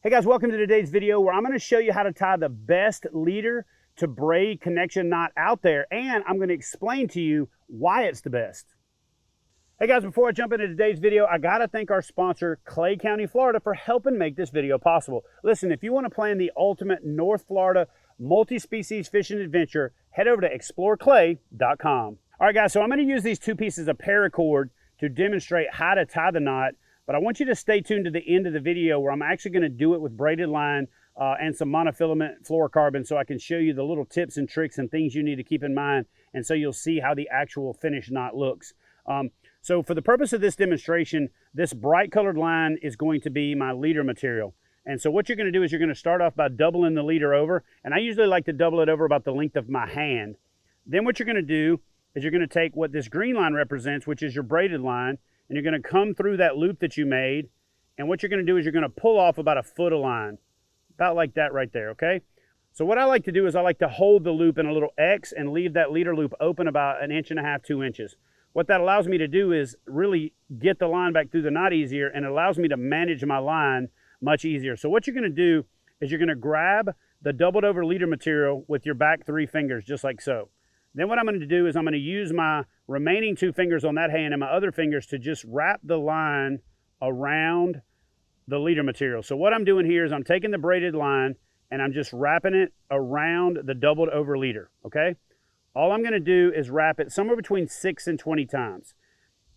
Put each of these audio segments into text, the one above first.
Hey guys, welcome to today's video where I'm going to show you how to tie the best leader to braid connection knot out there, and I'm going to explain to you why it's the best. Hey guys, before I jump into today's video, I got to thank our sponsor, Clay County, Florida, for helping make this video possible. Listen, if you want to plan the ultimate North Florida multi-species fishing adventure, head over to exploreclay.com. All right guys, so I'm going to use these two pieces of paracord to demonstrate how to tie the knot. But I want you to stay tuned to the end of the video where I'm actually going to do it with braided line and some monofilament fluorocarbon, so I can show you the little tips and tricks and things you need to keep in mind, and so you'll see how the actual finished knot looks. So for the purpose of this demonstration, this bright colored line is going to be my leader material. And so what you're going to do is you're going to start off by doubling the leader over, and I usually like to double it over about the length of my hand. Then what you're going to do is you're going to take what this green line represents, which is your braided line, and you're going to come through that loop that you made, and what you're going to do is you're going to pull off about a foot of line, about like that right there, okay? So what I like to do is I like to hold the loop in a little X and leave that leader loop open about 1.5 inches, 2 inches. What that allows me to do is really get the line back through the knot easier, and it allows me to manage my line much easier. So what you're going to do is you're going to grab the doubled over leader material with your back 3 fingers, just like so. Then what I'm going to do is I'm going to use my remaining 2 fingers on that hand and my other fingers to just wrap the line around the leader material. So what I'm doing here is I'm taking the braided line and I'm just wrapping it around the doubled over leader, okay? All I'm going to do is wrap it somewhere between 6 and 20 times.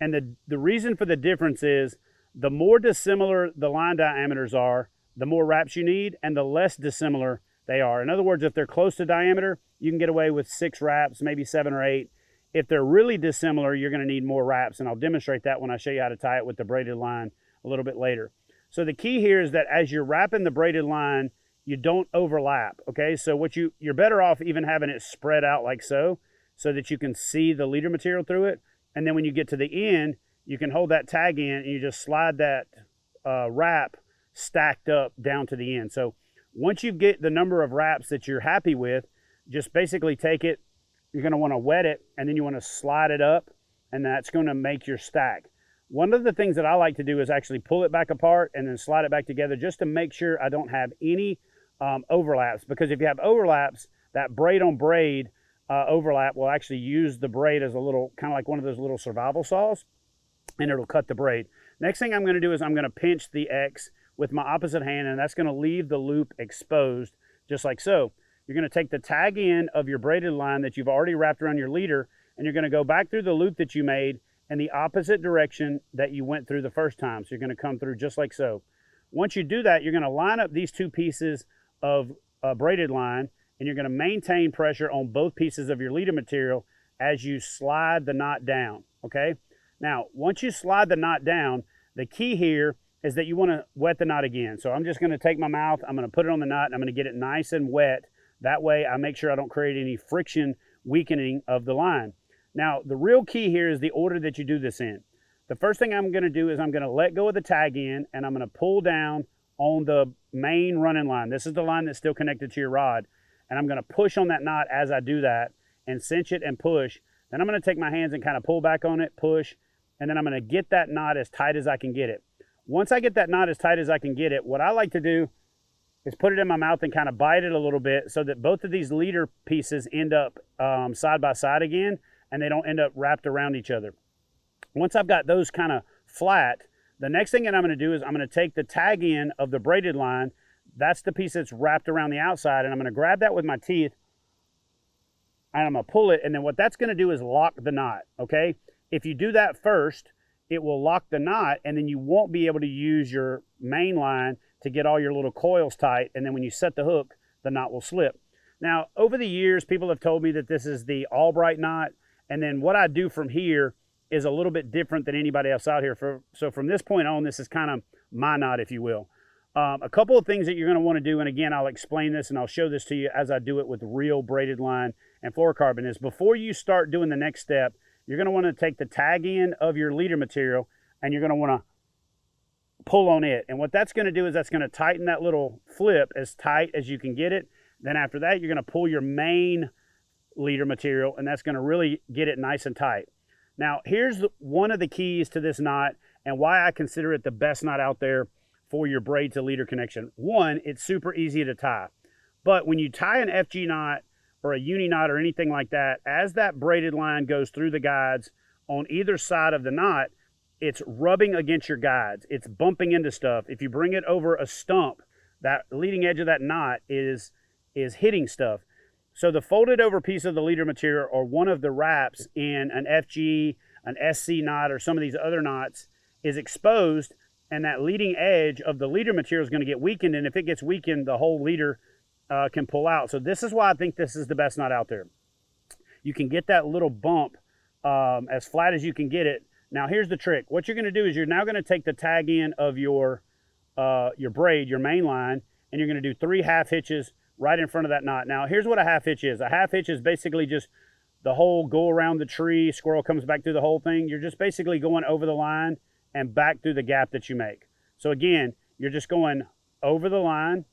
And the reason for the difference is the more dissimilar the line diameters are, the more wraps you need, and the less dissimilar they are. In other words, if they're close to diameter, you can get away with 6 wraps, maybe 7 or 8. If they're really dissimilar, you're going to need more wraps, and I'll demonstrate that when I show you how to tie it with the braided line a little bit later. So the key here is that as you're wrapping the braided line, you don't overlap, okay? So you're better off even having it spread out like so that you can see the leader material through it. And then when you get to the end, you can hold that tag in and you just slide that wrap stacked up down to the end. So once you get the number of wraps that you're happy with, just basically take it, you're going to want to wet it, and then you want to slide it up, and that's going to make your stack. One of the things that I like to do is actually pull it back apart and then slide it back together just to make sure I don't have any overlaps, because if you have overlaps, that braid on braid overlap will actually use the braid as a little, kind of like one of those little survival saws, and it'll cut the braid. Next thing I'm going to do is I'm going to pinch the X with my opposite hand, and that's going to leave the loop exposed just like so. You're going to take the tag end of your braided line that you've already wrapped around your leader, and you're going to go back through the loop that you made in the opposite direction that you went through the first time. So you're going to come through just like so. Once you do that, you're going to line up these 2 pieces of braided line, and you're going to maintain pressure on both pieces of your leader material as you slide the knot down, okay? Now, once you slide the knot down, the key here is that you want to wet the knot again. So I'm just going to take my mouth, I'm going to put it on the knot, and I'm going to get it nice and wet. That way I make sure I don't create any friction weakening of the line. Now, the real key here is the order that you do this in. The first thing I'm going to do is I'm going to let go of the tag end, and I'm going to pull down on the main running line. This is the line that's still connected to your rod. And I'm going to push on that knot as I do that and cinch it and push. Then I'm going to take my hands and kind of pull back on it, push, and then I'm going to get that knot as tight as I can get it. Once I get that knot as tight as I can get it, what I like to do is put it in my mouth and kind of bite it a little bit so that both of these leader pieces end up side by side again, and they don't end up wrapped around each other. Once I've got those kind of flat, the next thing that I'm going to do is I'm going to take the tag end of the braided line. That's the piece that's wrapped around the outside, and I'm going to grab that with my teeth, and I'm going to pull it, and then what that's going to do is lock the knot, okay? If you do that first, it will lock the knot, and then you won't be able to use your main line to get all your little coils tight, and then when you set the hook, the knot will slip. Now, over the years, people have told me that this is the Albright knot, and then what I do from here is a little bit different than anybody else out here. So from this point on, this is kind of my knot, if you will. A couple of things that you're going to want to do, and again, I'll explain this and I'll show this to you as I do it with real braided line and fluorocarbon, is before you start doing the next step, you're going to want to take the tag end of your leader material and you're going to want to pull on it. And what that's going to do is that's going to tighten that little flip as tight as you can get it. Then after that, you're going to pull your main leader material, and that's going to really get it nice and tight. Now, here's one of the keys to this knot and why I consider it the best knot out there for your braid to leader connection. One, it's super easy to tie. But when you tie an FG knot or a uni knot or anything like that, as that braided line goes through the guides on either side of the knot, it's rubbing against your guides. It's bumping into stuff. If you bring it over a stump, that leading edge of that knot is hitting stuff. So the folded over piece of the leader material or one of the wraps in an FG, an SC knot, or some of these other knots is exposed, and that leading edge of the leader material is going to get weakened, and if it gets weakened, the whole leader can pull out. So this is why I think this is the best knot out there. You can get that little bump as flat as you can get it. Now here's the trick. What you're going to do is you're now going to take the tag end of your braid, your main line, and you're going to do 3 half hitches right in front of that knot. Now here's what a half hitch is. A half hitch is basically just the whole go around the tree, squirrel comes back through the whole thing. You're just basically going over the line and back through the gap that you make. So again, you're just going over the line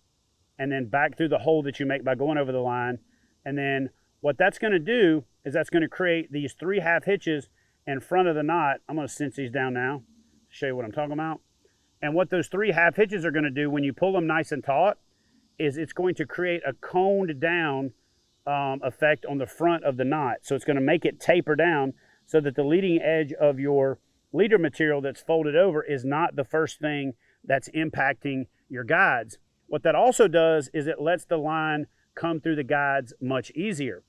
and then back through the hole that you make by going over the line. And then what that's going to do is that's going to create these 3 half hitches in front of the knot. I'm going to cinch these down now to show you what I'm talking about. And what those 3 half hitches are going to do when you pull them nice and taut is it's going to create a coned down effect on the front of the knot. So it's going to make it taper down so that the leading edge of your leader material that's folded over is not the first thing that's impacting your guides. What that also does is it lets the line come through the guides much easier.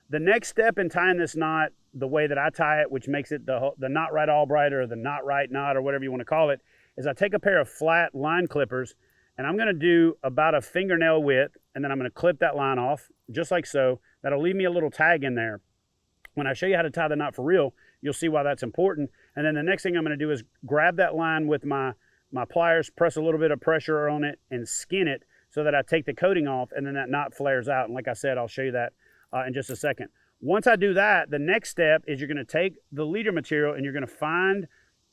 The next step in tying this knot, the way that I tie it, which makes it the knot right Albright or the knot right knot or whatever you want to call it, is I take a pair of flat line clippers and I'm going to do about a fingernail width, and then I'm going to clip that line off just like so. That'll leave me a little tag in there. When I show you how to tie the knot for real, you'll see why that's important. And then the next thing I'm going to do is grab that line with my pliers, press a little bit of pressure on it and skin it so that I take the coating off, and then that knot flares out. And like I said, I'll show you that in just a second. Once I do that, the next step is you're going to take the leader material and you're going to find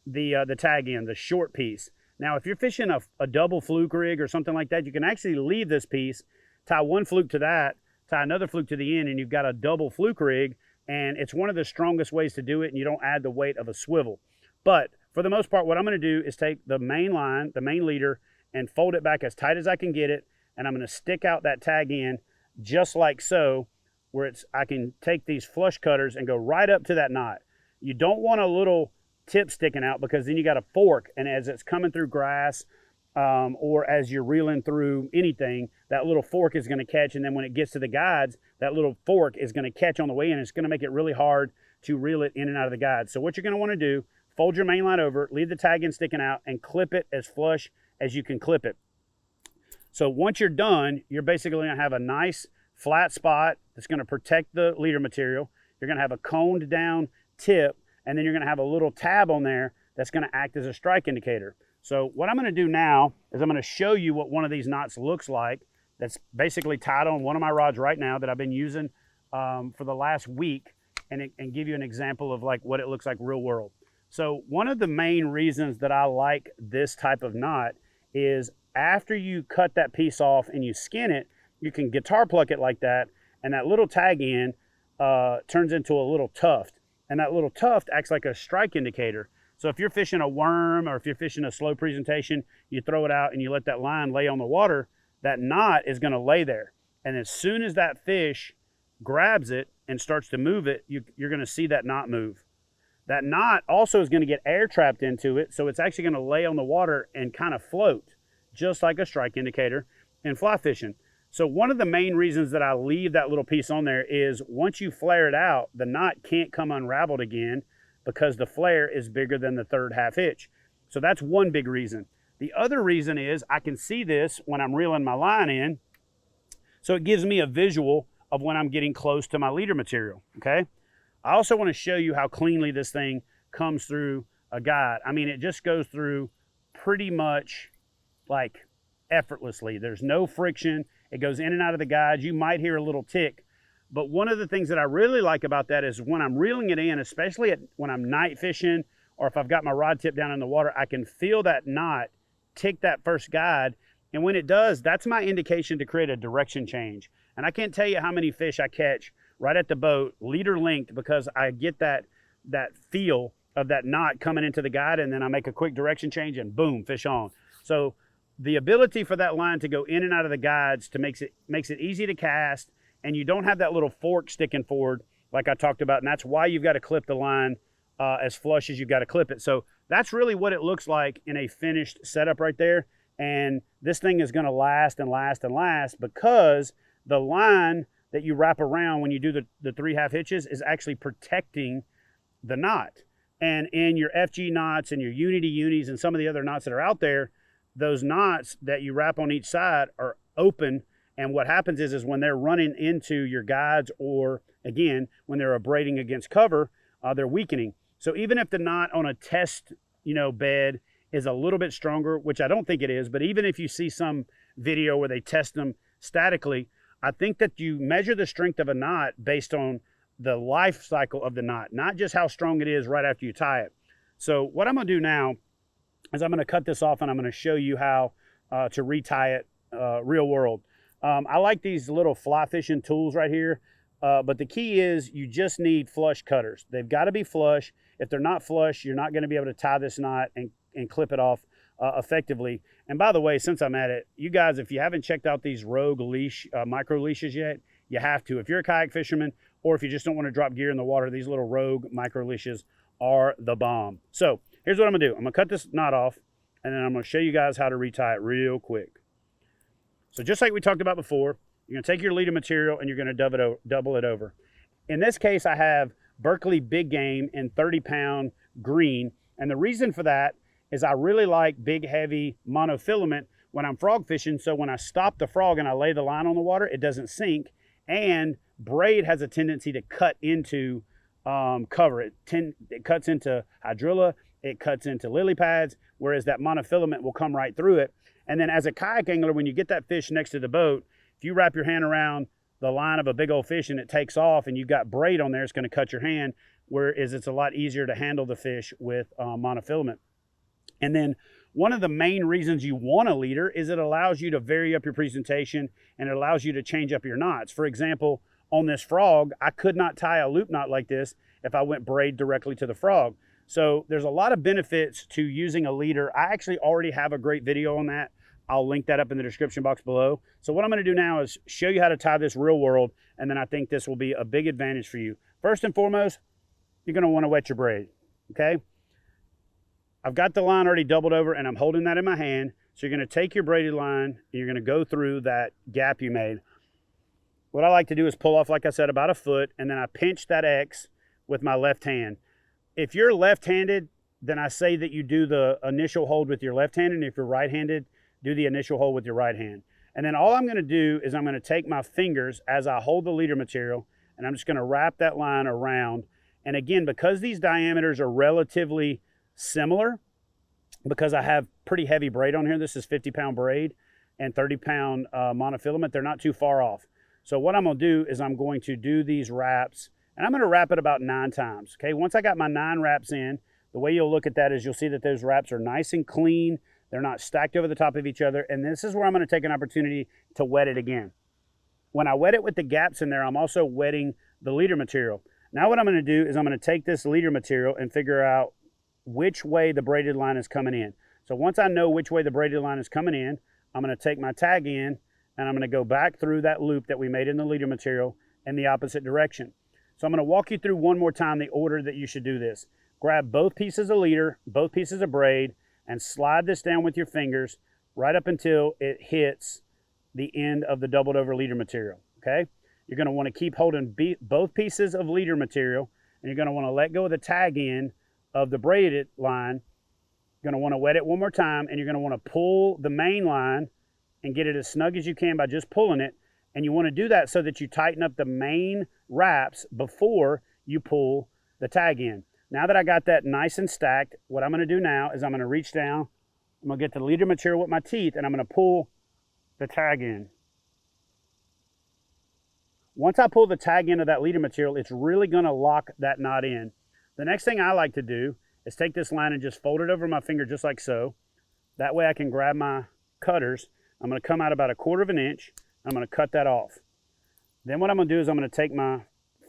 the tag end, the short piece. Now, if you're fishing a double fluke rig or something like that, you can actually leave this piece, tie one fluke to that, tie another fluke to the end, and you've got a double fluke rig. And it's one of the strongest ways to do it, and you don't add the weight of a swivel. But for the most part, what I'm going to do is take the main line, the main leader, and fold it back as tight as I can get it, and I'm going to stick out that tag end just like so, where I can take these flush cutters and go right up to that knot. You don't want a little tip sticking out, because then you got a fork, and as it's coming through grass or as you're reeling through anything, that little fork is going to catch, and then when it gets to the guides, that little fork is going to catch on the way in. It's going to make it really hard to reel it in and out of the guides. So what you're going to want to do, fold your main line over, leave the tag end sticking out, and clip it as flush as you can clip it. So once you're done, you're basically going to have a nice flat spot that's going to protect the leader material. You're going to have a coned down tip, and then you're going to have a little tab on there that's going to act as a strike indicator. So what I'm going to do now is I'm going to show you what one of these knots looks like that's basically tied on one of my rods right now that I've been using for the last week, and give you an example of like what it looks like real world. So one of the main reasons that I like this type of knot is after you cut that piece off and you skin it, you can guitar pluck it like that, and that little tag end turns into a little tuft. And that little tuft acts like a strike indicator. So if you're fishing a worm or if you're fishing a slow presentation, you throw it out and you let that line lay on the water, that knot is going to lay there. And as soon as that fish grabs it and starts to move it, you're going to see that knot move. That knot also is going to get air trapped into it, so it's actually going to lay on the water and kind of float, just like a strike indicator in fly fishing. So one of the main reasons that I leave that little piece on there is once you flare it out, the knot can't come unraveled again because the flare is bigger than the 3rd half hitch. So that's one big reason. The other reason is I can see this when I'm reeling my line in, so it gives me a visual of when I'm getting close to my leader material, okay? I also want to show you how cleanly this thing comes through a guide. I mean, it just goes through pretty much like effortlessly. There's no friction. It goes in and out of the guides. You might hear a little tick, but one of the things that I really like about that is when I'm reeling it in, especially when I'm night fishing or if I've got my rod tip down in the water, I can feel that knot tick that first guide. And when it does, that's my indication to create a direction change. And I can't tell you how many fish I catch right at the boat, leader linked, because I get that feel of that knot coming into the guide, and then I make a quick direction change and boom, fish on. So the ability for that line to go in and out of the guides makes it easy to cast, and you don't have that little fork sticking forward like I talked about, and that's why you've got to clip the line as flush as you've got to clip it. So that's really what it looks like in a finished setup right there. And this thing is going to last and last and last because the line that you wrap around when you do the 3/2 hitches is actually protecting the knot. And in your FG knots and your Unity unis and some of the other knots that are out there, those knots that you wrap on each side are open. And what happens is when they're running into your guides, or again, when they're abrading against cover, they're weakening. So even if the knot on a test, bed is a little bit stronger, which I don't think it is, but even if you see some video where they test them statically, I think that you measure the strength of a knot based on the life cycle of the knot, not just how strong it is right after you tie it. So what I'm going to do now is I'm going to cut this off and I'm going to show you how to retie it real world. I like these little fly fishing tools right here, but the key is you just need flush cutters. They've got to be flush. If they're not flush, you're not going to be able to tie this knot and clip it off effectively. And by the way, since I'm at it, you guys, if you haven't checked out these Rogue leash, micro leashes yet, you have to. If you're a kayak fisherman, or if you just don't want to drop gear in the water, these little Rogue micro leashes are the bomb. So here's what I'm gonna do. I'm gonna cut this knot off, and then I'm gonna show you guys how to retie it real quick. So just like we talked about before, you're gonna take your leader material and you're gonna double it over. In this case, I have Berkley Big Game in 30-pound green. And the reason for that is I really like big, heavy monofilament when I'm frog fishing. So when I stop the frog and I lay the line on the water, it doesn't sink. And braid has a tendency to cut into cover. It cuts into hydrilla, it cuts into lily pads, whereas that monofilament will come right through it. And then as a kayak angler, when you get that fish next to the boat, if you wrap your hand around the line of a big old fish and it takes off and you've got braid on there, it's going to cut your hand, whereas it's a lot easier to handle the fish with monofilament. And then one of the main reasons you want a leader is it allows you to vary up your presentation and it allows you to change up your knots. For example, on this frog, I could not tie a loop knot like this if I went braid directly to the frog. So there's a lot of benefits to using a leader. I actually already have a great video on that. I'll link that up in the description box below. So what I'm going to do now is show you how to tie this real world, and then I think this will be a big advantage for you. First and foremost, you're going to want to wet your braid, okay? I've got the line already doubled over and I'm holding that in my hand. So you're going to take your braided line and you're going to go through that gap you made. What I like to do is pull off, like I said, about a foot, and then I pinch that X with my left hand. If you're left-handed, then I say that you do the initial hold with your left hand, and if you're right-handed, do the initial hold with your right hand. And then all I'm going to do is I'm going to take my fingers as I hold the leader material, and I'm just going to wrap that line around. And again, because these diameters are relatively similar, because I have pretty heavy braid on here, this is 50-pound braid and 30-pound monofilament, they're not too far off. So what I'm going to do is I'm going to do these wraps, and I'm going to wrap it about 9 times. Okay, once I got my 9 wraps in, the way you'll look at that is you'll see that those wraps are nice and clean. They're not stacked over the top of each other. And this is where I'm going to take an opportunity to wet it again. When I wet it with the gaps in there, I'm also wetting the leader material. Now what I'm going to do is I'm going to take this leader material and figure out which way the braided line is coming in. So once I know which way the braided line is coming in, I'm going to take my tag in and I'm going to go back through that loop that we made in the leader material in the opposite direction. So I'm going to walk you through one more time the order that you should do this. Grab both pieces of leader, both pieces of braid, and slide this down with your fingers right up until it hits the end of the doubled over leader material, okay? You're going to want to keep holding both pieces of leader material, and you're going to want to let go of the tag end of the braided line. You're going to want to wet it one more time, and you're going to want to pull the main line and get it as snug as you can by just pulling it. And you want to do that so that you tighten up the main wraps before you pull the tag in. Now that I got that nice and stacked, what I'm going to do now is I'm going to reach down, I'm going to get the leader material with my teeth, and I'm going to pull the tag in. Once I pull the tag in of that leader material, it's really going to lock that knot in. The next thing I like to do is take this line and just fold it over my finger just like so. That way I can grab my cutters. I'm going to come out about 1/4 inch. I'm going to cut that off. Then what I'm going to do is I'm going to take my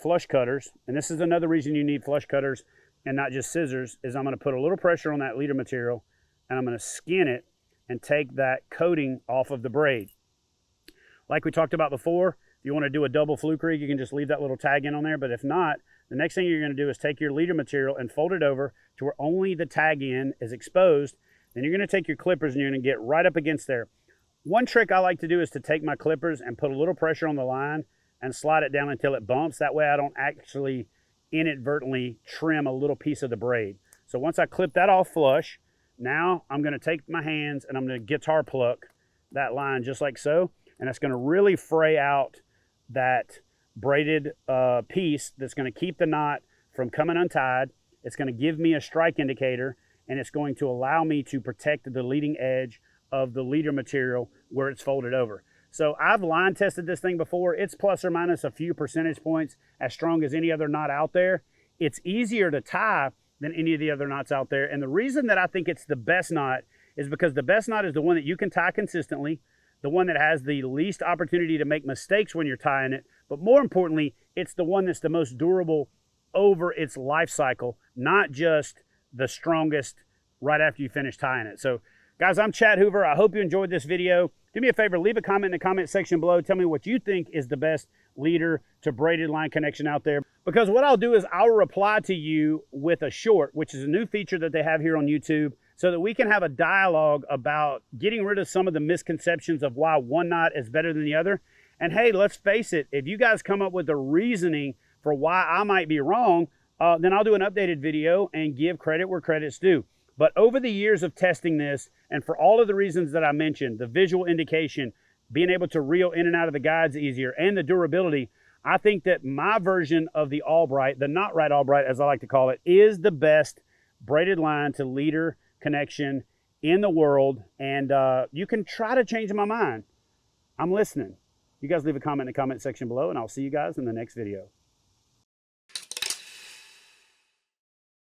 flush cutters, and this is another reason you need flush cutters and not just scissors, is I'm going to put a little pressure on that leader material and I'm going to skin it, and take that coating off of the braid. Like we talked about before, if you want to do a double fluke rig, you can just leave that little tag in on there. But if not, the next thing you're going to do is take your leader material and fold it over to where only the tag end is exposed. Then you're going to take your clippers and you're going to get right up against there. One trick I like to do is to take my clippers and put a little pressure on the line and slide it down until it bumps. That way I don't actually inadvertently trim a little piece of the braid. So once I clip that off flush, now I'm going to take my hands and I'm going to guitar pluck that line just like so. And it's going to really fray out that braided piece that's going to keep the knot from coming untied. It's going to give me a strike indicator, and it's going to allow me to protect the leading edge of the leader material where it's folded over. So I've line tested this thing before. It's plus or minus a few percentage points as strong as any other knot out there. It's easier to tie than any of the other knots out there. And the reason that I think it's the best knot is because the best knot is the one that you can tie consistently, the one that has the least opportunity to make mistakes when you're tying it, but more importantly, it's the one that's the most durable over its life cycle, not just the strongest right after you finish tying it. So guys, I'm Chad Hoover. I hope you enjoyed this video. Do me a favor, leave a comment in the comment section below. Tell me what you think is the best leader to braided line connection out there. Because what I'll do is I'll reply to you with a short, which is a new feature that they have here on YouTube, so that we can have a dialogue about getting rid of some of the misconceptions of why one knot is better than the other. And hey, let's face it, if you guys come up with the reasoning for why I might be wrong, then I'll do an updated video and give credit where credit's due. But over the years of testing this, and for all of the reasons that I mentioned, the visual indication, being able to reel in and out of the guides easier, and the durability, I think that my version of the Albright, the Not Right Albright as I like to call it, is the best braided line to leader connection in the world. And you can try to change my mind. I'm listening. You guys leave a comment in the comment section below, and I'll see you guys in the next video.